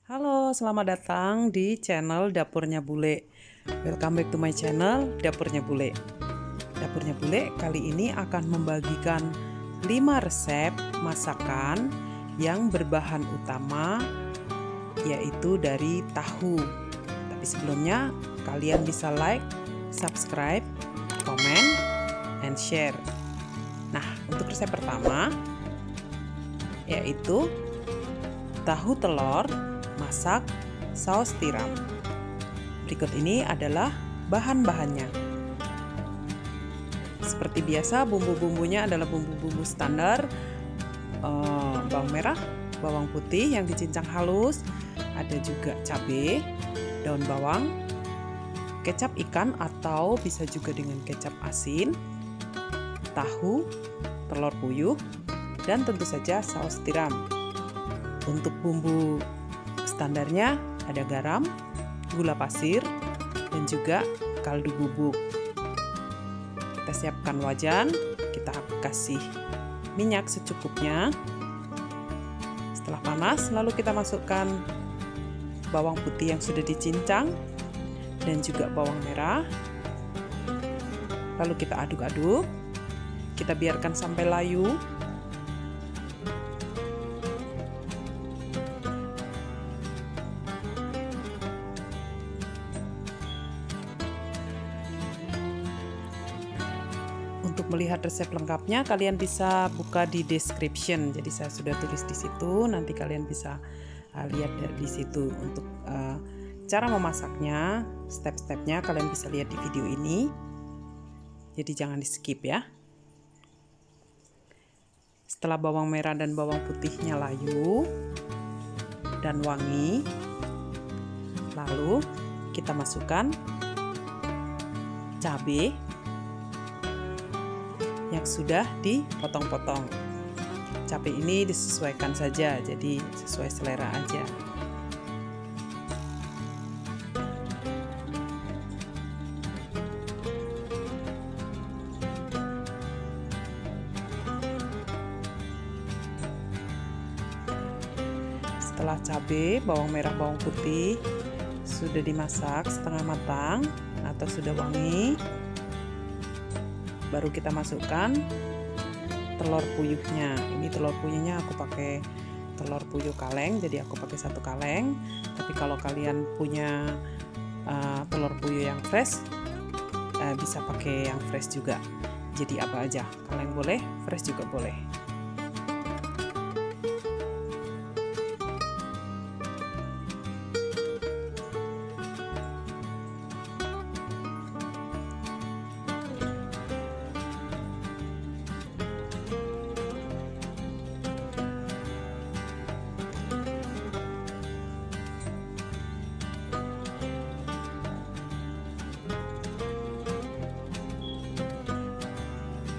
Halo, selamat datang di channel Dapurnya Bule. Welcome back to my channel Dapurnya Bule. Dapurnya Bule kali ini akan membagikan 5 resep masakan yang berbahan utama yaitu dari tahu. Tapi sebelumnya kalian bisa like, subscribe, komen, and share. Nah, untuk resep pertama yaitu tahu telur masak saus tiram. Berikut ini adalah bahan-bahannya. Seperti biasa, bumbu-bumbunya adalah bumbu-bumbu standar, bawang merah, bawang putih yang dicincang halus, ada juga cabai, daun bawang, kecap ikan atau bisa juga dengan kecap asin, tahu, telur puyuh, dan tentu saja saus tiram. Untuk bumbu standarnya ada garam, gula pasir, dan juga kaldu bubuk. Kita siapkan wajan, kita kasih minyak secukupnya. Setelah panas, lalu kita masukkan bawang putih yang sudah dicincang dan juga bawang merah. Lalu kita aduk-aduk, kita biarkan sampai layu. Untuk melihat resep lengkapnya, kalian bisa buka di description. Jadi saya sudah tulis di situ. Nanti kalian bisa lihat dari situ. Untuk cara memasaknya, step-stepnya kalian bisa lihat di video ini. Jadi jangan di skip ya. Setelah bawang merah dan bawang putihnya layu dan wangi, lalu kita masukkan cabai yang sudah dipotong-potong. Cabai ini disesuaikan saja, jadi sesuai selera aja. Setelah cabai, bawang merah, bawang putih sudah dimasak setengah matang atau sudah wangi, baru kita masukkan telur puyuhnya. Ini telur puyuhnya aku pakai telur puyuh kaleng, jadi aku pakai 1 kaleng. Tapi kalau kalian punya telur puyuh yang fresh, bisa pakai yang fresh juga. Jadi apa aja, kaleng boleh, fresh juga boleh.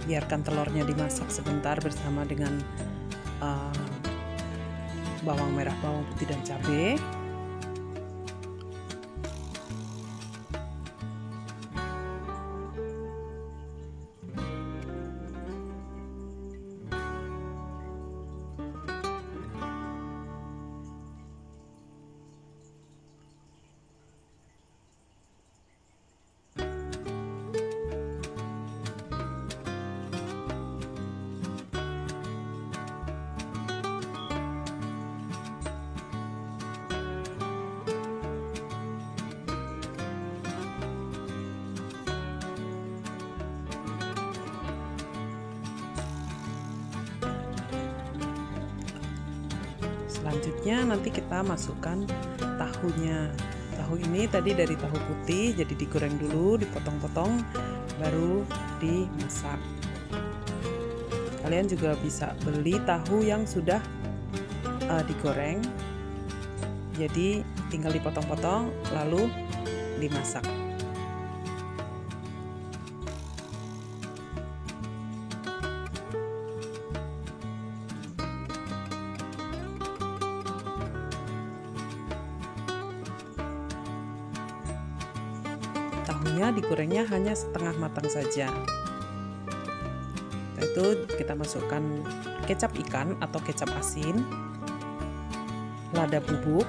Biarkan telurnya dimasak sebentar bersama dengan bawang merah, bawang putih, dan cabai. Selanjutnya nanti kita masukkan tahunya. Tahu ini tadi dari tahu putih, jadi digoreng dulu, dipotong-potong, baru dimasak. Kalian juga bisa beli tahu yang sudah digoreng, jadi tinggal dipotong-potong lalu dimasak. Tahunya digorengnya hanya setengah matang saja. Setelah itu kita masukkan kecap ikan atau kecap asin, lada bubuk,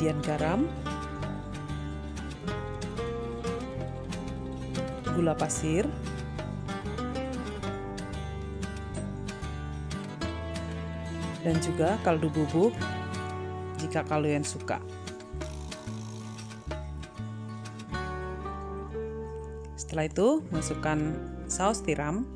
Kemudian garam, gula pasir, dan juga kaldu bubuk jika kalian suka. Setelah itu, masukkan saus tiram,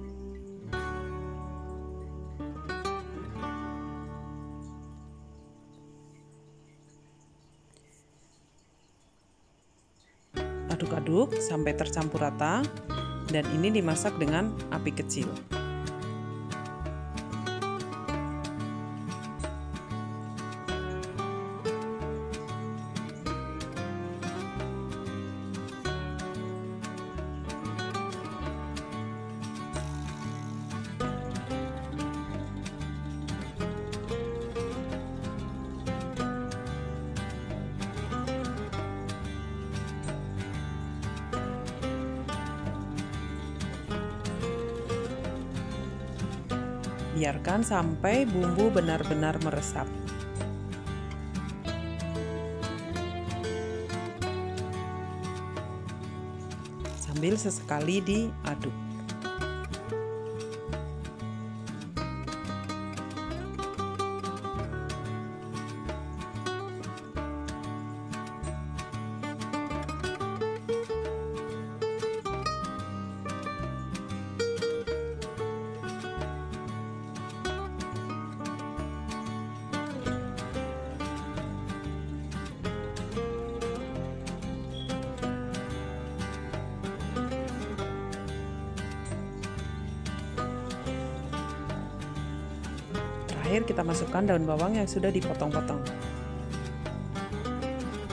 aduk-aduk sampai tercampur rata, dan ini dimasak dengan api kecil. Biarkan sampai bumbu benar-benar meresap. Sambil sesekali diaduk. Terakhir kita masukkan daun bawang yang sudah dipotong-potong.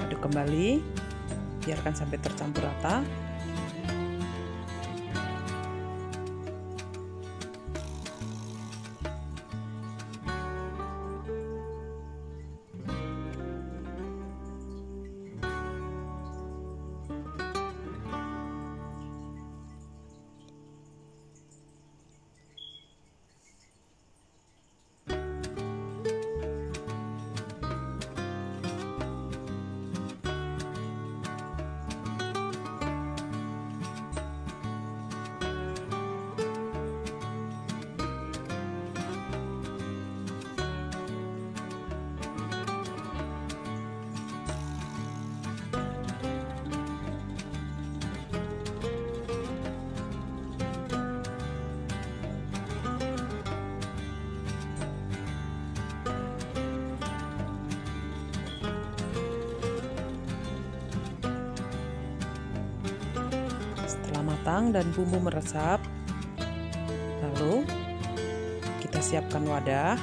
Aduk kembali, biarkan sampai tercampur rata. Matang dan bumbu meresap, lalu kita siapkan wadah.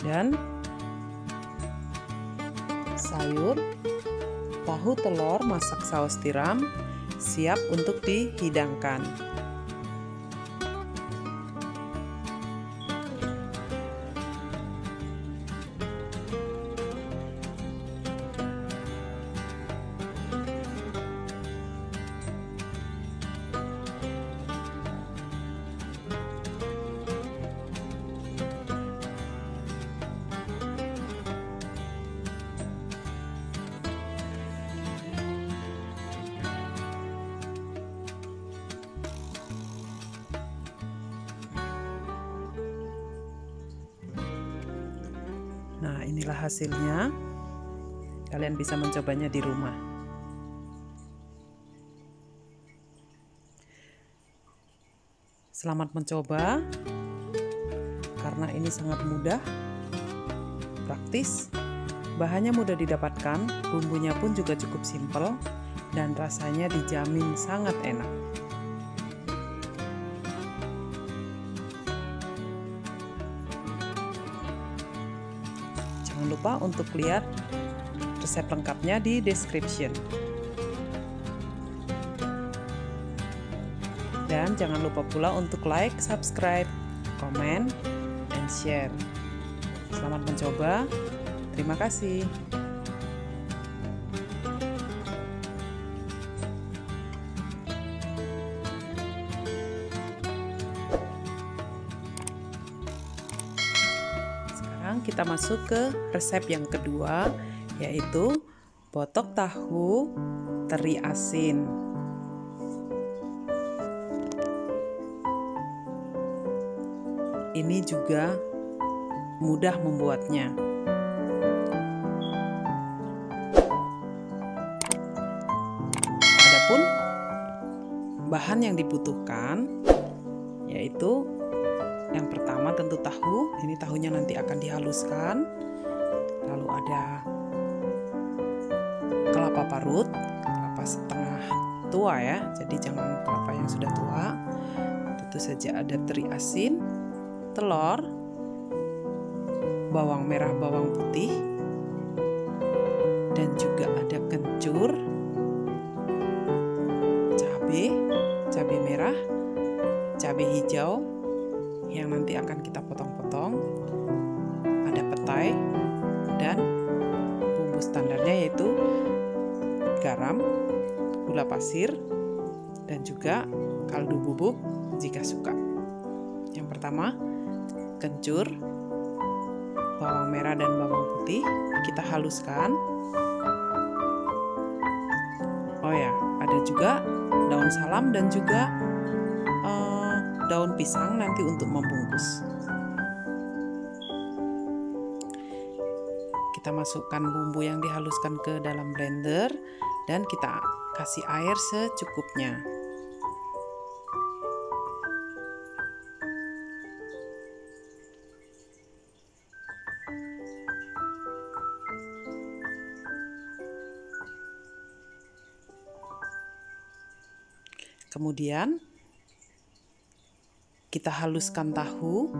Dan sayur tahu telur masak saus tiram siap untuk dihidangkan. Nah, inilah hasilnya. Kalian bisa mencobanya di rumah. Selamat mencoba, karena ini sangat mudah, praktis, bahannya mudah didapatkan, bumbunya pun juga cukup simpel, dan rasanya dijamin sangat enak. Jangan lupa untuk lihat resep lengkapnya di description. Dan jangan lupa pula untuk like, subscribe, komen, dan share. Selamat mencoba. Terima kasih. sekarang kita masuk ke resep yang kedua, yaitu botok tahu teri asin. Ini juga mudah membuatnya. Adapun bahan yang dibutuhkan yaitu yang pertama tentu tahu. Ini tahunya nanti akan dihaluskan. Lalu ada kelapa parut, kelapa setengah tua ya, jadi jangan kelapa yang sudah tua. Tentu saja ada teri asin, telur, bawang merah, bawang putih, dan juga ada kencur, cabai merah, cabai hijau yang nanti akan kita potong-potong, ada petai, dan bumbu standarnya yaitu garam, gula pasir, dan juga kaldu bubuk jika suka. Yang pertama, kencur, bawang merah dan bawang putih kita haluskan. Oh ya, ada juga daun salam dan juga daun pisang nanti untuk membungkus. Kita masukkan bumbu yang dihaluskan ke dalam blender dan kita kasih air secukupnya. Kemudian kita haluskan tahu.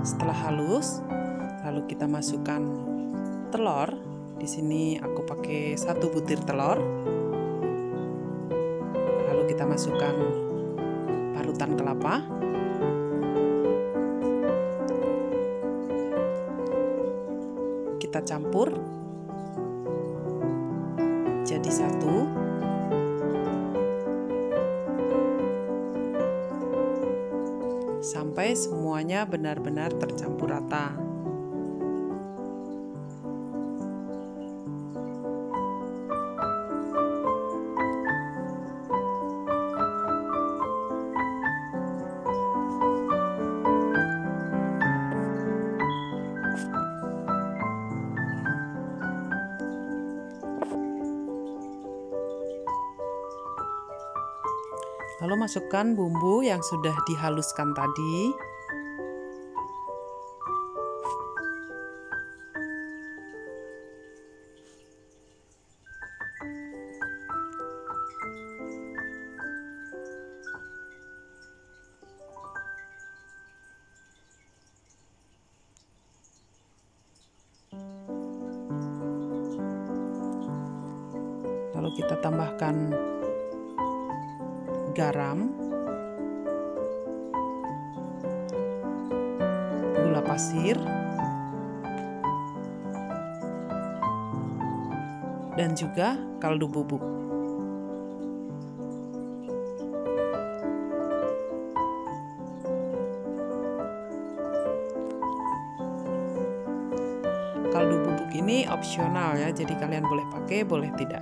Setelah halus, lalu kita masukkan telur. Di sini aku pakai 1 butir telur. Lalu kita masukkan parutan kelapa. Kita campur jadi satu. Sampai semuanya benar-benar tercampur rata. Lalu masukkan bumbu yang sudah dihaluskan tadi. Lalu kita tambahkan garam, gula pasir, dan juga kaldu bubuk. Kaldu bubuk ini opsional ya, jadi kalian boleh pakai, boleh tidak.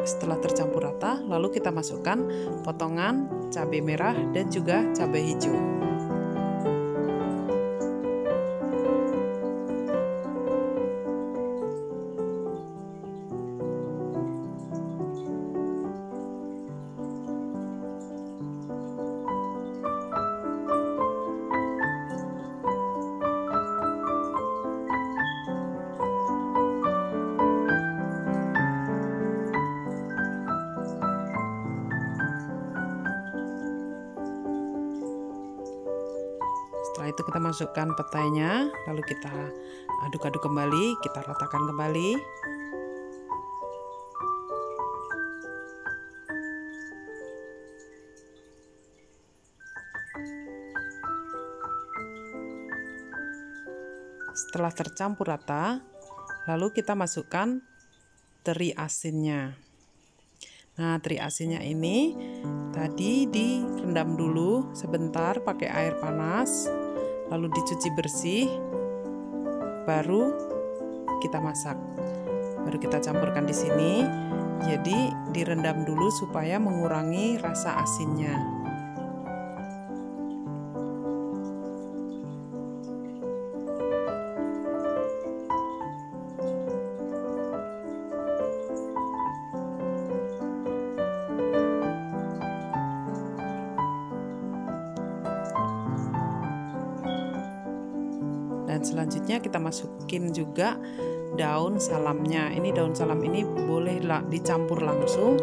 Setelah tercampur rata, lalu kita masukkan potongan cabai merah dan juga cabai hijau. Setelah itu kita masukkan petainya, lalu kita aduk-aduk kembali, kita ratakan kembali. Setelah tercampur rata, lalu kita masukkan teri asinnya. Nah, teri asinnya ini tadi direndam dulu sebentar pakai air panas, lalu dicuci bersih, baru kita masak. Baru kita campurkan di sini. Jadi direndam dulu supaya mengurangi rasa asinnya. Dan selanjutnya kita masukin juga daun salamnya. Ini daun salam ini boleh dicampur langsung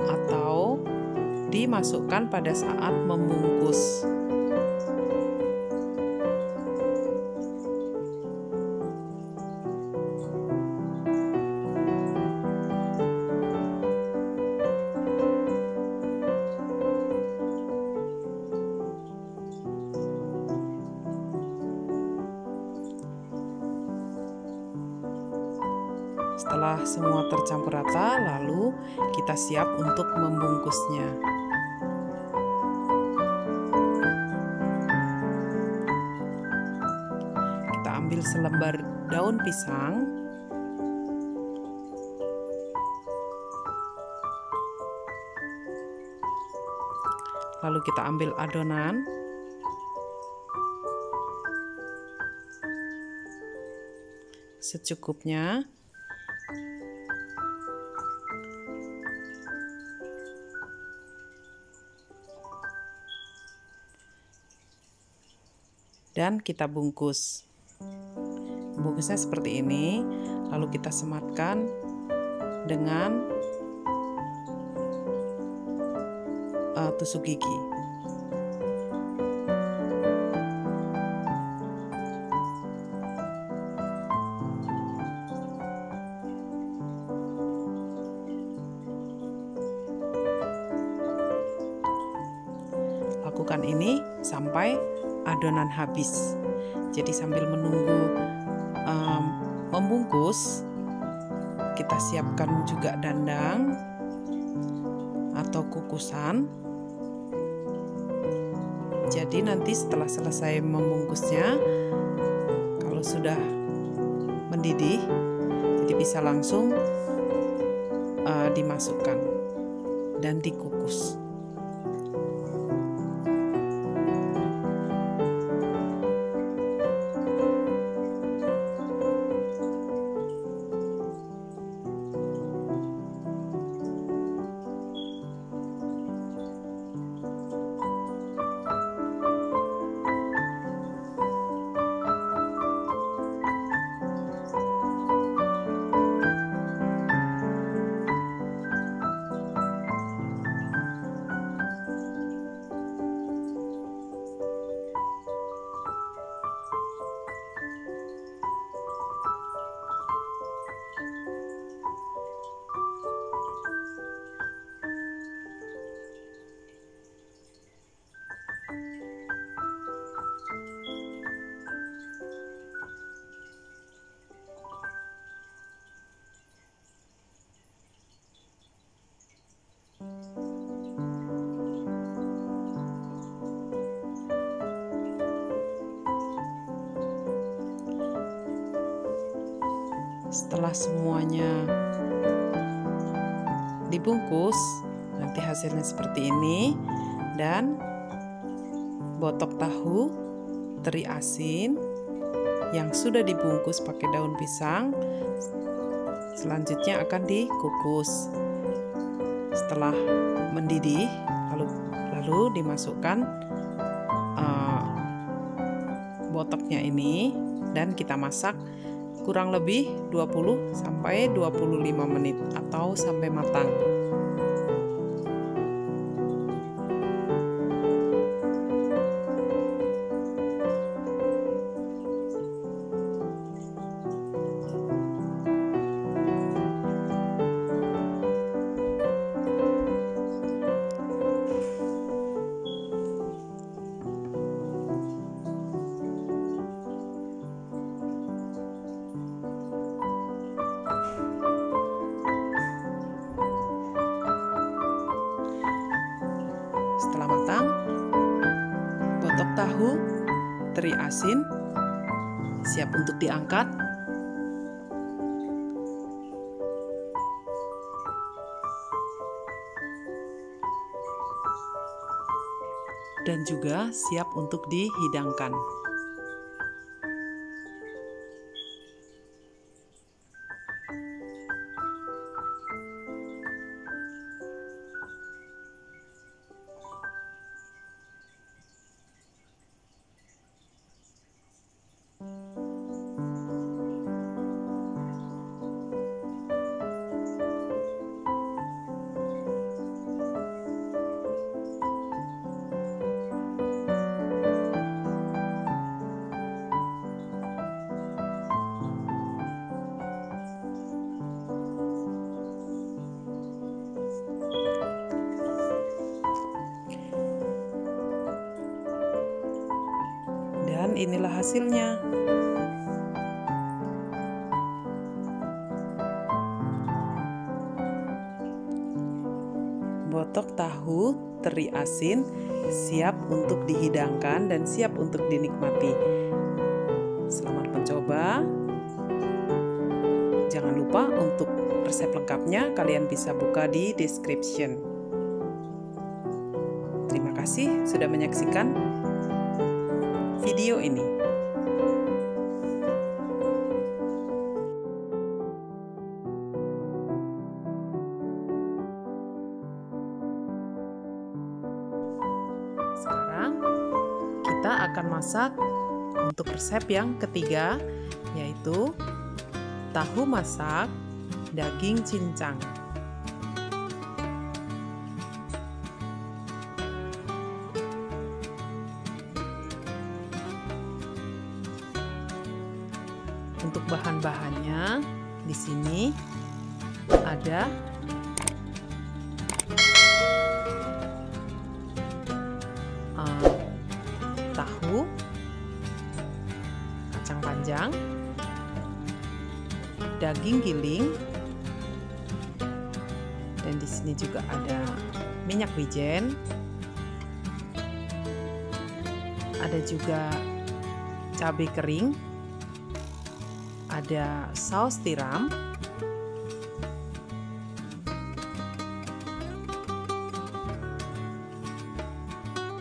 atau dimasukkan pada saat membungkus. Setelah semua tercampur rata, lalu kita siap untuk membungkusnya. Kita ambil selembar daun pisang. Lalu kita ambil adonan. Secukupnya. Dan kita bungkus. Bungkusnya seperti ini, lalu kita sematkan dengan tusuk gigi. Lakukan ini sampai adonan habis. Jadi sambil menunggu membungkus, kita siapkan juga dandang atau kukusan. Jadi nanti setelah selesai membungkusnya, kalau sudah mendidih, jadi bisa langsung dimasukkan dan dikukus. Setelah semuanya dibungkus, nanti hasilnya seperti ini. Dan botok tahu teri asin yang sudah dibungkus pakai daun pisang selanjutnya akan dikukus. Setelah mendidih, lalu dimasukkan botoknya ini dan kita masak kurang lebih 20 sampai 25 menit atau sampai matang. Setelah matang, botok tahu, teri asin siap untuk diangkat. Dan juga siap untuk dihidangkan. Dan inilah hasilnya. Botok tahu teri asin siap untuk dihidangkan dan siap untuk dinikmati. Selamat mencoba. Jangan lupa untuk resep lengkapnya kalian bisa buka di description. Terima kasih sudah menyaksikan video ini. Sekarang kita akan masak untuk resep yang ketiga, yaitu tahu masak daging cincang. Untuk bahan-bahannya di sini ada tahu, kacang panjang, daging giling, dan di sini juga ada minyak wijen, ada juga cabai kering, ada saus tiram,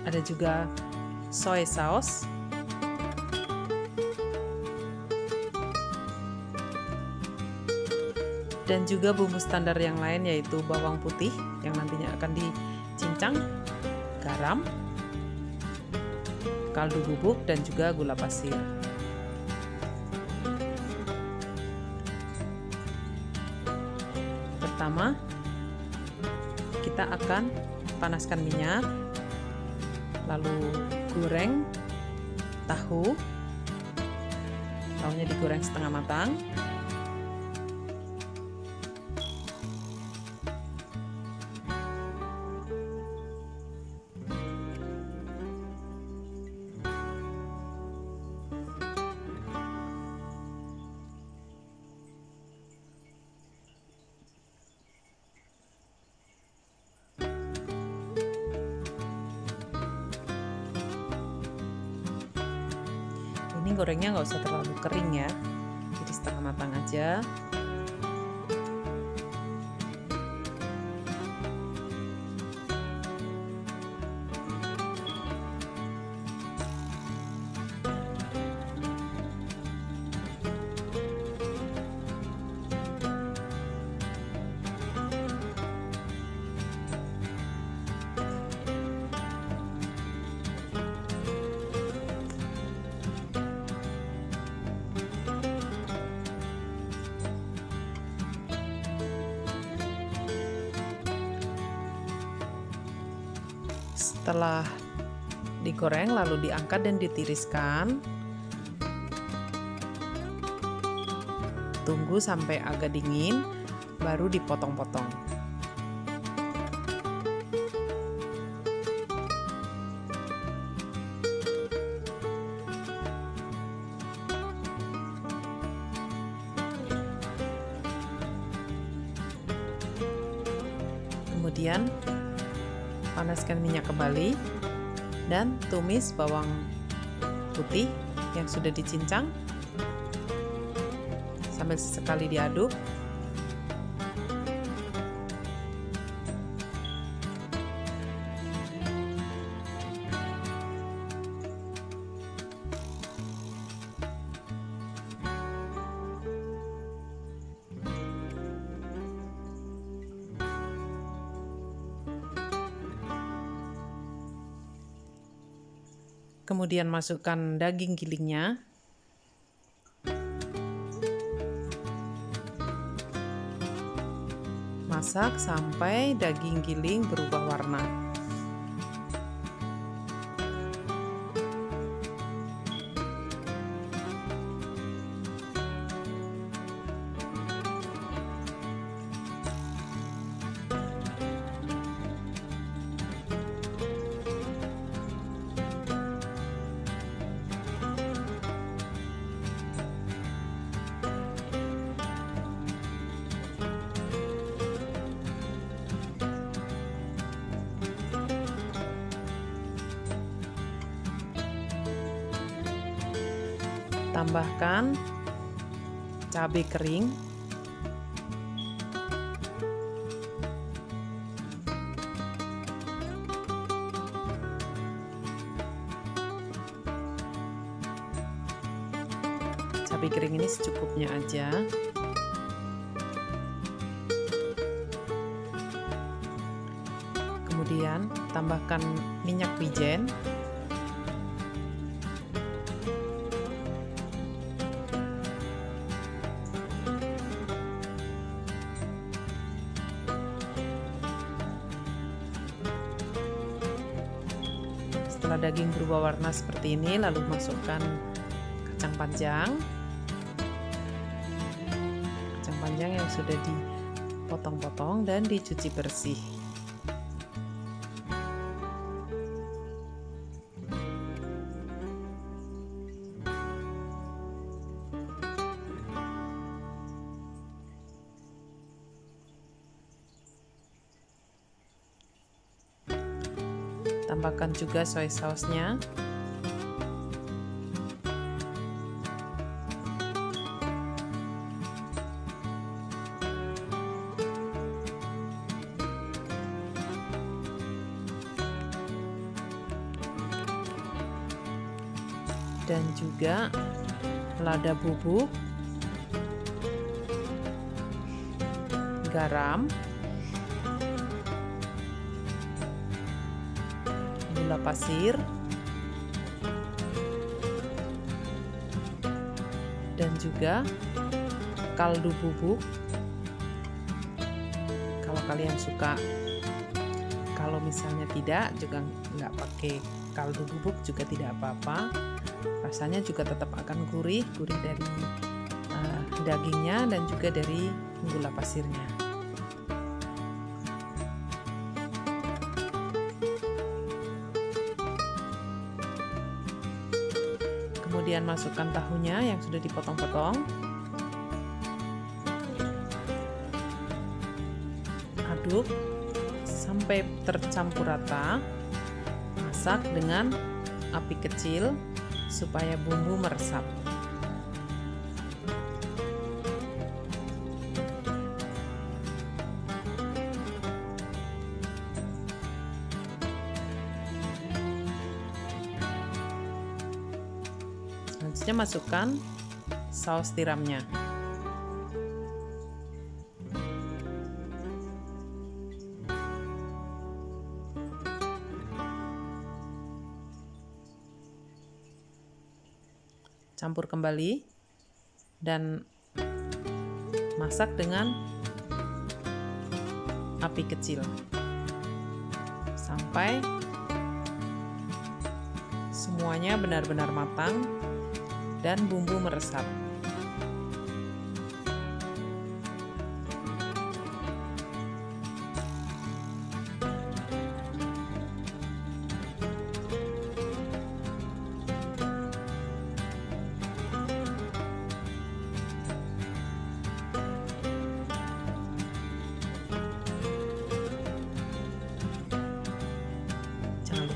ada juga soy sauce, dan juga bumbu standar yang lain yaitu bawang putih yang nantinya akan dicincang, garam, kaldu bubuk, dan juga gula pasir. Pertama, kita akan panaskan minyak, lalu goreng tahu. Tahunya digoreng setengah matang. Ini gorengnya nggak usah terlalu kering ya, jadi setengah matang aja. Setelah digoreng lalu diangkat dan ditiriskan. Tunggu sampai agak dingin baru dipotong-potong. Kemudian Panaskan minyak kembali dan tumis bawang putih yang sudah dicincang sambil sesekali diaduk. Kemudian masukkan daging gilingnya. Masak sampai daging giling berubah warna. Tambahkan cabai kering, cabai kering ini secukupnya aja. Kemudian tambahkan minyak wijen, setelah daging berubah warna seperti ini, lalu masukkan kacang panjang yang sudah dipotong-potong dan dicuci bersih. Tambahkan juga soy sausnya. Dan juga lada bubuk, garam, gula pasir, dan juga kaldu bubuk kalau kalian suka. Kalau misalnya tidak, juga nggak pakai kaldu bubuk juga tidak apa-apa. Rasanya juga tetap akan gurih dari dagingnya dan juga dari gula pasirnya. Kemudian masukkan tahunya yang sudah dipotong-potong. Aduk sampai tercampur rata. Masak dengan api kecil supaya bumbu meresap. Selanjutnya masukkan saus tiramnya. Campur kembali dan masak dengan api kecil sampai semuanya benar-benar matang dan bumbu meresap.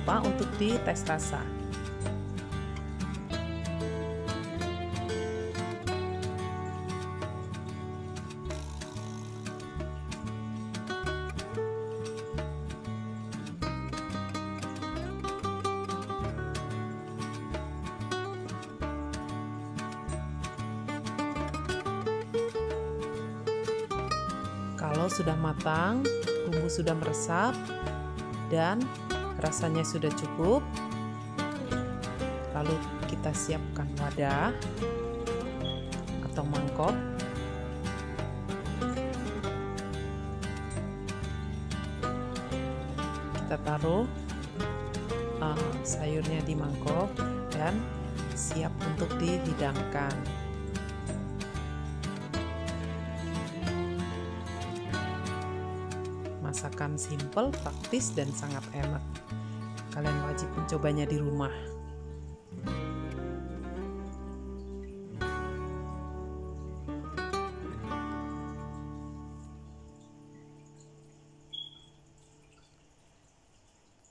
lupa untuk dites rasa. Kalau sudah matang, bumbu sudah meresap, dan rasanya sudah cukup, lalu kita siapkan wadah atau mangkok. Kita taruh sayurnya di mangkok dan siap untuk dihidangkan. Masakan simple, praktis, dan sangat enak. Kalian wajib mencobanya di rumah.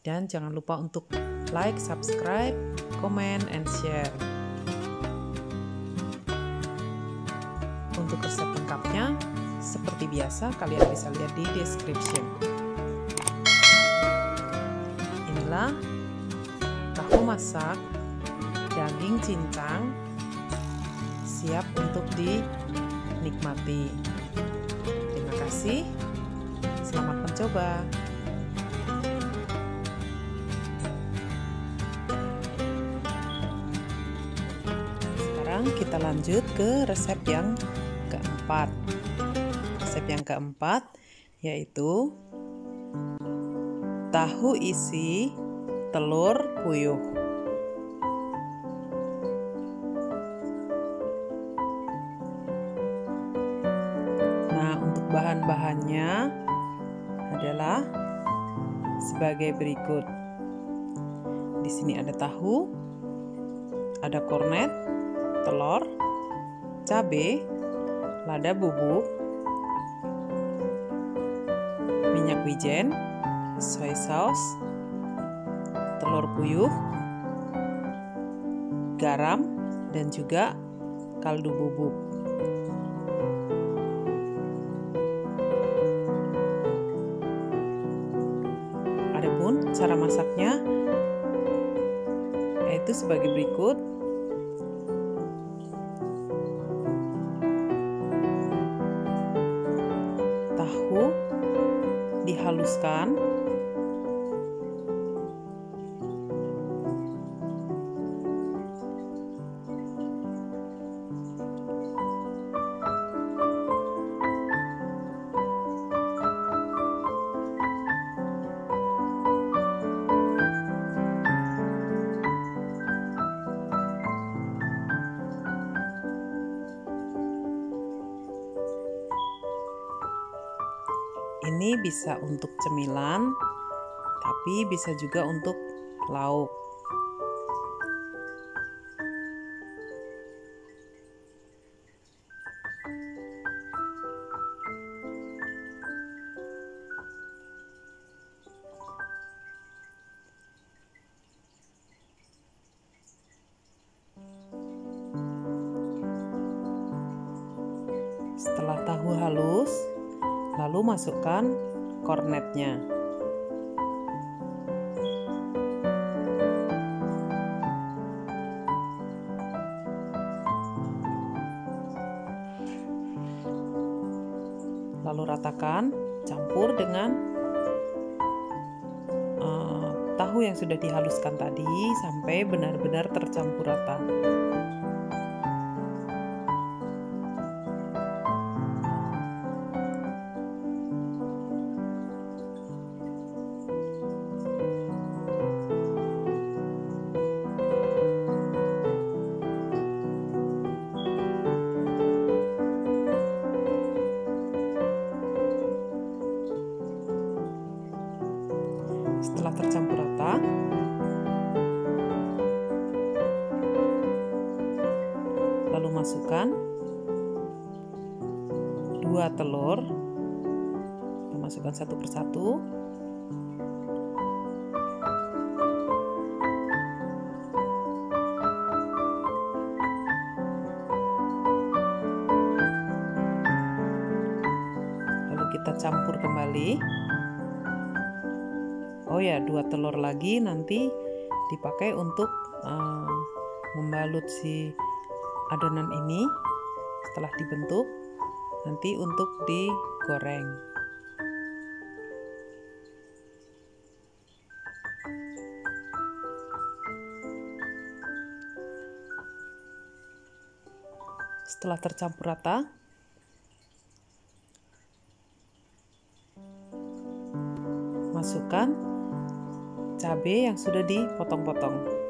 Dan jangan lupa untuk like, subscribe, comment, and share. Untuk resep lengkapnya, seperti biasa, kalian bisa lihat di description. Inilah tahu masak daging cincang siap untuk dinikmati. Terima kasih, selamat mencoba. Sekarang kita lanjut ke resep yang keempat. Resep yang keempat yaitu tahu isi telur puyuh. Nah, untuk bahan-bahannya adalah sebagai berikut. Di sini ada tahu, ada kornet, telur, cabai, lada bubuk, minyak wijen, soy sauce, telur puyuh, garam, dan juga kaldu bubuk. Adapun cara masaknya yaitu sebagai berikut. Tahu dihaluskan, ini bisa untuk cemilan, tapi bisa juga untuk lauk. Setelah tahu halus, lalu masukkan kornetnya. Lalu ratakan, campur dengan tahu yang sudah dihaluskan tadi sampai benar-benar tercampur rata. Setelah tercampur rata, lalu masukkan 2 telur, kita masukkan satu persatu. kita campur kembali. Oh ya, 2 telur lagi nanti dipakai untuk membalut si adonan ini setelah dibentuk, nanti untuk digoreng. Setelah tercampur rata, masukkan cabai yang sudah dipotong-potong.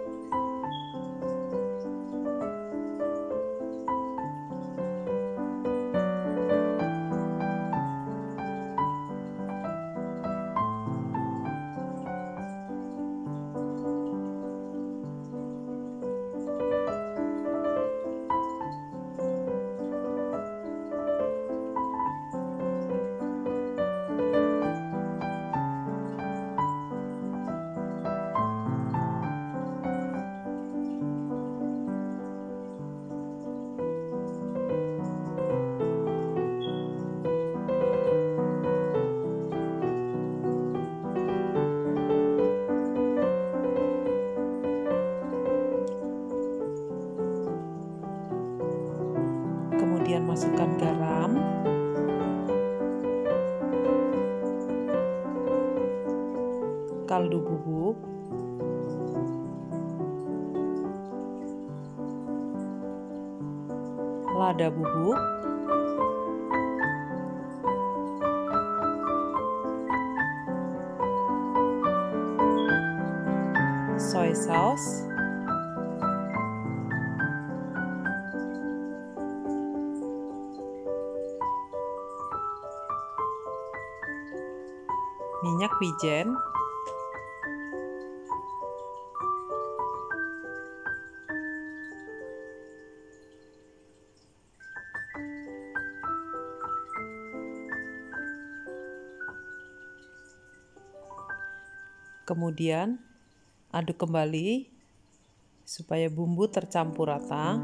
Kemudian masukkan garam, kaldu bubuk, lada bubuk, soy sauce, minyak wijen, kemudian aduk kembali supaya bumbu tercampur rata.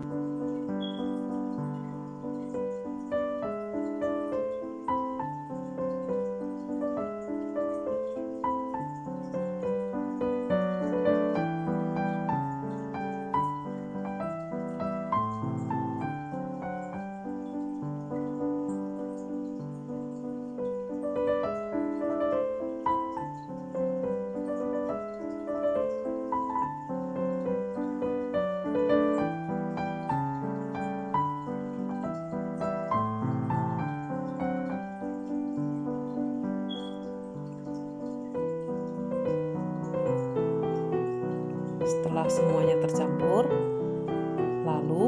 Setelah semuanya tercampur, lalu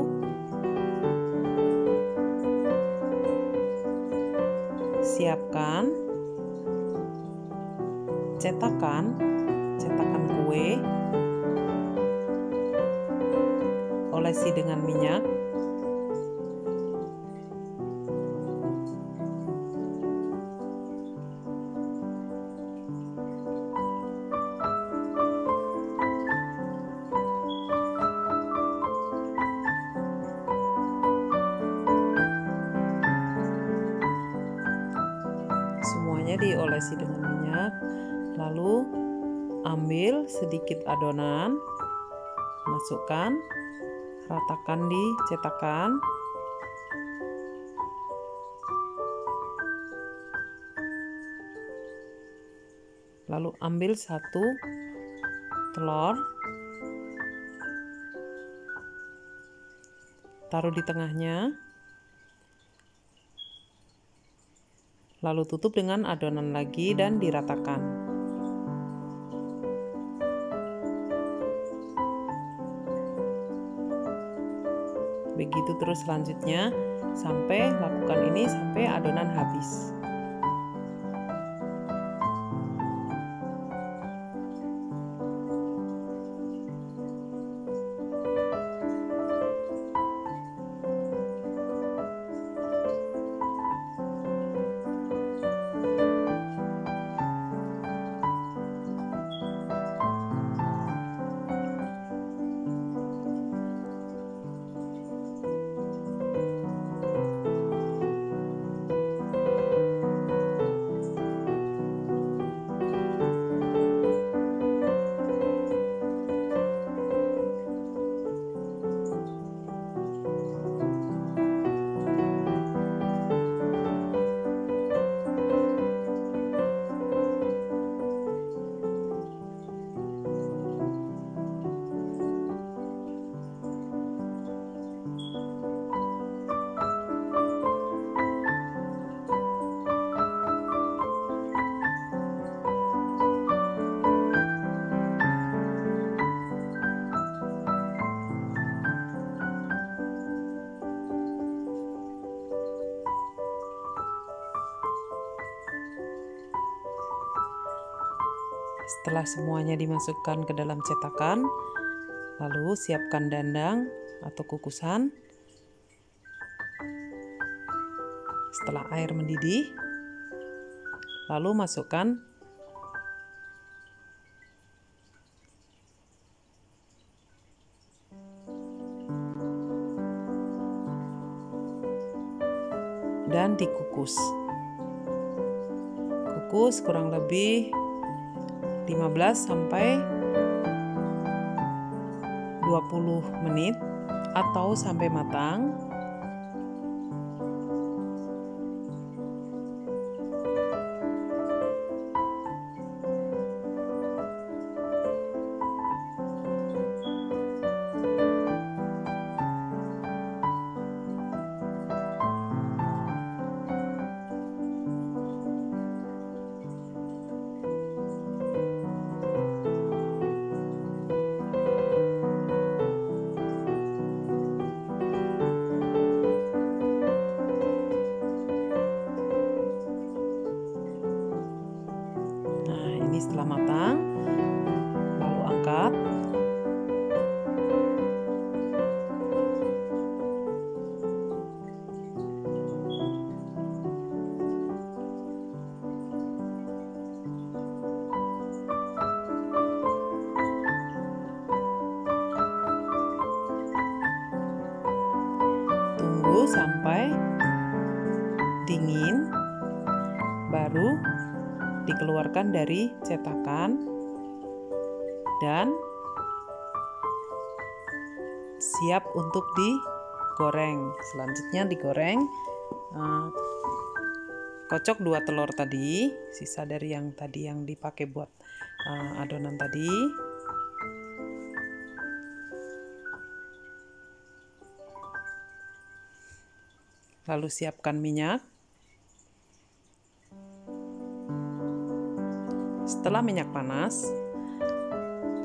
siapkan cetakan kue, olesi dengan minyak. Semuanya diolesi dengan minyak, lalu ambil sedikit adonan, masukkan, ratakan di cetakan, lalu ambil 1 telur, taruh di tengahnya, lalu tutup dengan adonan lagi dan diratakan. Begitu terus selanjutnya, lakukan ini sampai adonan habis. Setelah semuanya dimasukkan ke dalam cetakan, lalu siapkan dandang atau kukusan. Setelah air mendidih, lalu masukkan dan dikukus. Kukus kurang lebih 15 sampai 20 menit atau sampai matang. Ini setelah matang, lalu angkat. Tunggu sampai dingin, baru dikeluarkan dari cetakan dan siap untuk digoreng. Selanjutnya digoreng, kocok 2 telur tadi, sisa dari yang tadi yang dipakai buat adonan tadi. Lalu siapkan minyak. Setelah minyak panas,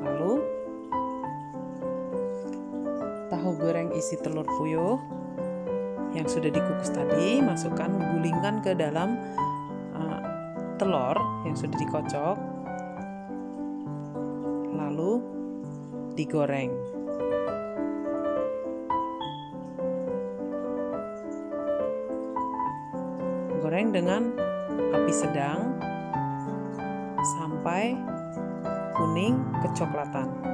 lalu tahu goreng isi telur puyuh yang sudah dikukus tadi masukkan, gulingkan ke dalam telur yang sudah dikocok, lalu digoreng. Goreng dengan api sedang sampai kuning kecoklatan.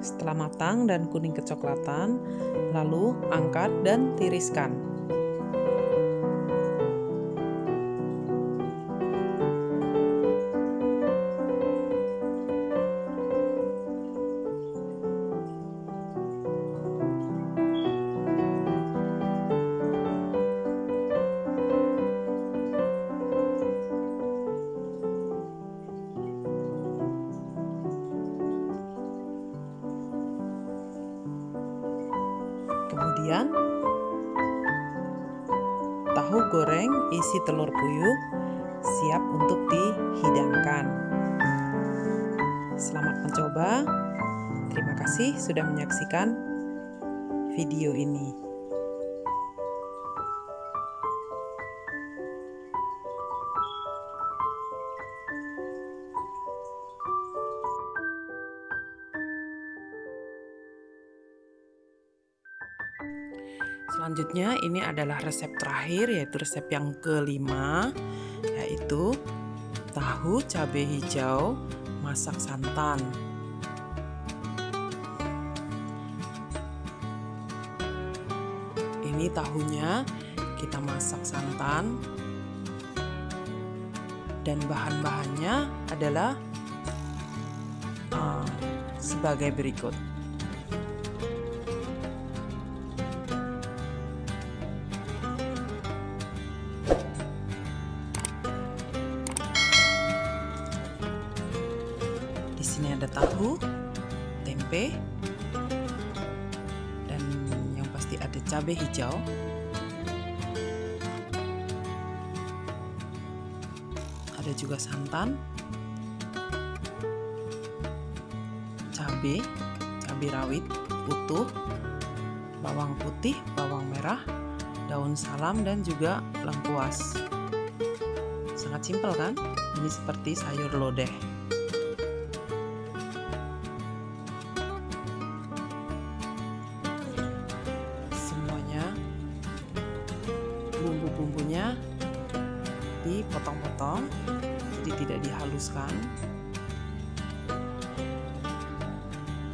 Setelah matang dan kuning kecoklatan, lalu angkat dan tiriskan. Kemudian tahu goreng isi telur puyuh siap untuk dihidangkan. Selamat mencoba. Terima kasih sudah menyaksikan video ini. Selanjutnya ini adalah resep terakhir, yaitu resep yang kelima, yaitu tahu cabai hijau masak santan. Ini tahunya kita masak santan dan bahan-bahannya adalah sebagai berikut. Di sini ada tahu, tempe, dan yang pasti ada cabai hijau. Ada juga santan, cabai rawit utuh, bawang putih, bawang merah, daun salam, dan juga lengkuas. Sangat simpel kan? Ini seperti sayur lodeh. Bumbu-bumbunya dipotong-potong, jadi tidak dihaluskan.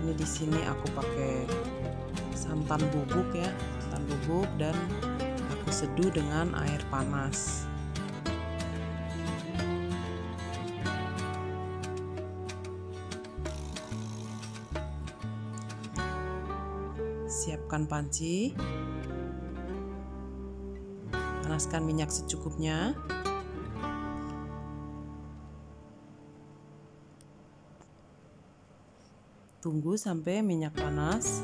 Ini di sini aku pakai santan bubuk ya, santan bubuk, dan aku seduh dengan air panas. Siapkan panci. Panaskan minyak secukupnya. Tunggu sampai minyak panas.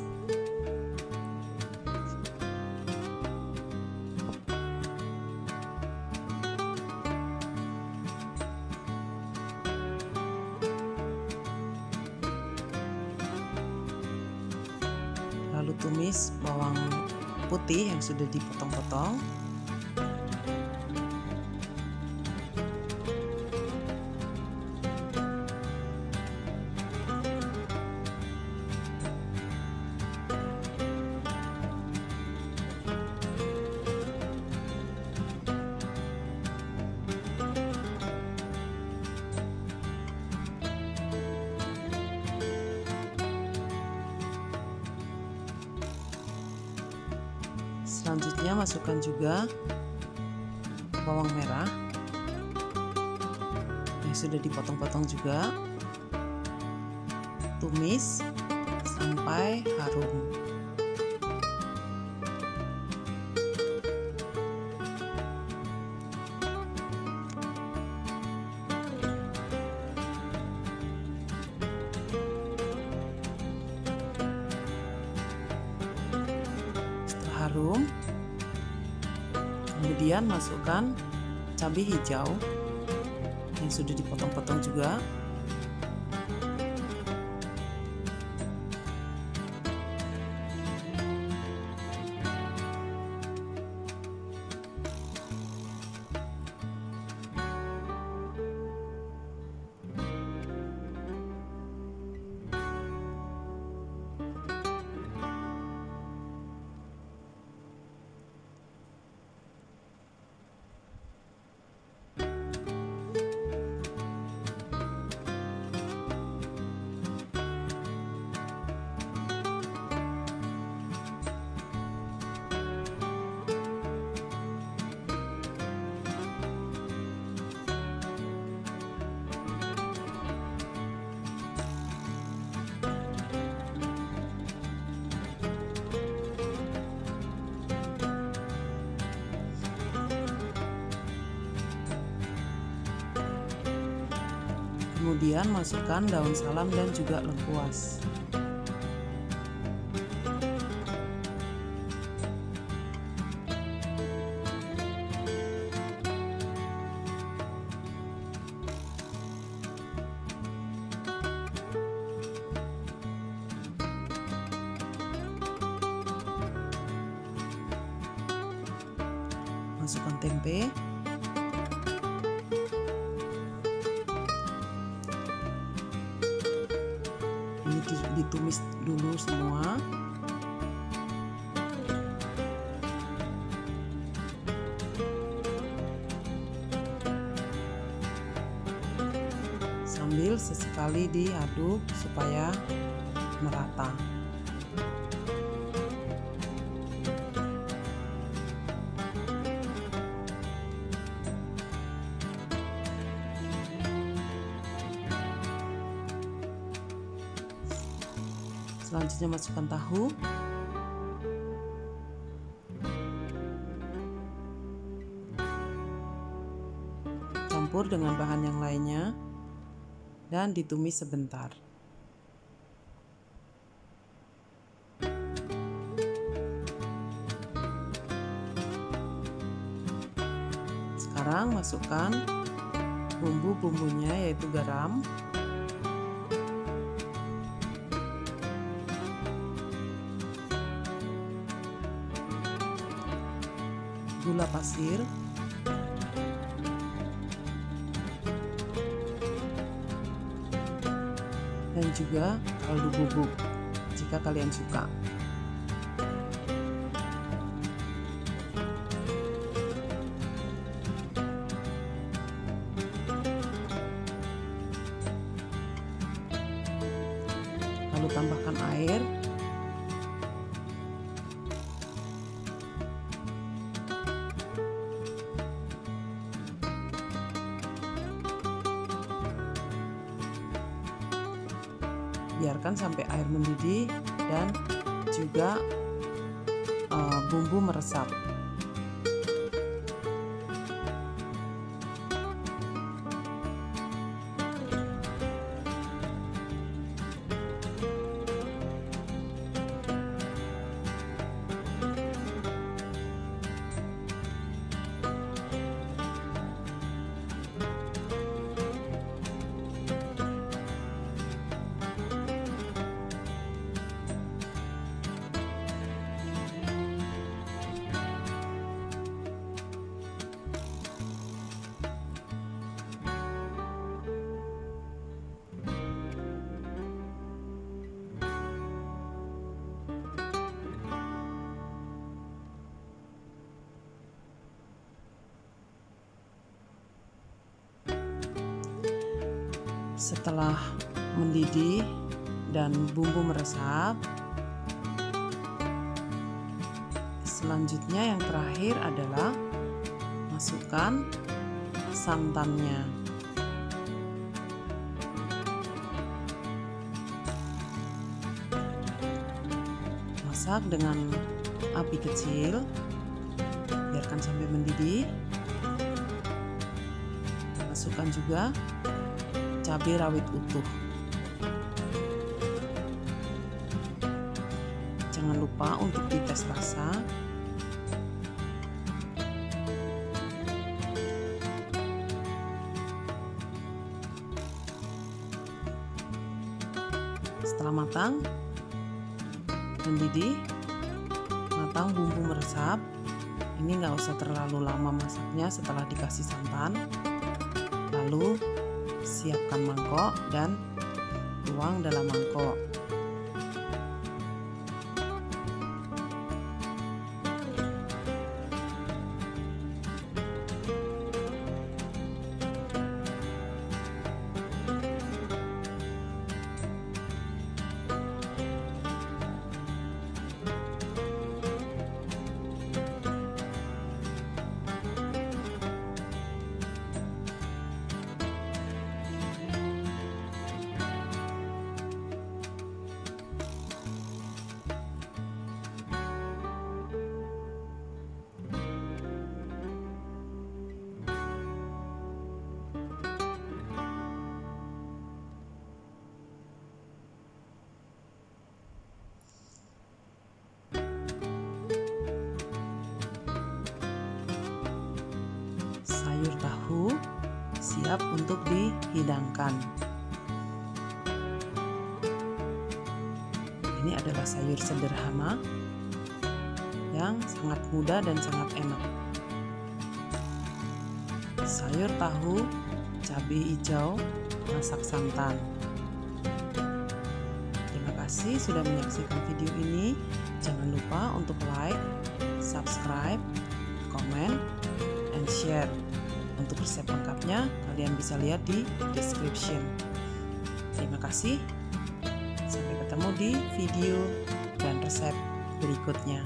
Lalu tumis bawang putih yang sudah dipotong-potong. Selanjutnya masukkan juga bawang merah yang sudah dipotong-potong juga. Tumis sampai harum. Harum, kemudian masukkan cabai hijau yang sudah dipotong-potong juga. Kemudian masukkan daun salam dan juga lengkuas. masukkan tempe. Ini ditumis dulu semua. Sambil sesekali diaduk supaya merata. Selanjutnya masukkan tahu. Campur dengan bahan yang lainnya dan ditumis sebentar. Sekarang masukkan bumbu-bumbunya, yaitu garam, gula pasir, dan juga kaldu bubuk jika kalian suka. Lalu tambahkan air. Biarkan sampai air mendidih dan juga bumbu meresap. Setelah mendidih dan bumbu meresap, selanjutnya yang terakhir adalah masukkan santannya. Masak dengan api kecil, biarkan sampai mendidih. Masukkan juga cabai rawit utuh. Jangan lupa untuk dites rasa. Setelah matang, mendidih, matang, bumbu meresap. Ini nggak usah terlalu lama masaknya setelah dikasih santan. Lalu siapkan mangkok dan tuang dalam mangkok. Sayur tahu siap untuk dihidangkan. Ini adalah sayur sederhana yang sangat mudah dan sangat enak. sayur tahu, cabai hijau, masak santan. Terima kasih sudah menyaksikan video ini. Jangan lupa untuk like, subscribe, komen, and share. Untuk resep lengkapnya kalian bisa lihat di description. Terima kasih. Sampai ketemu di video dan resep berikutnya.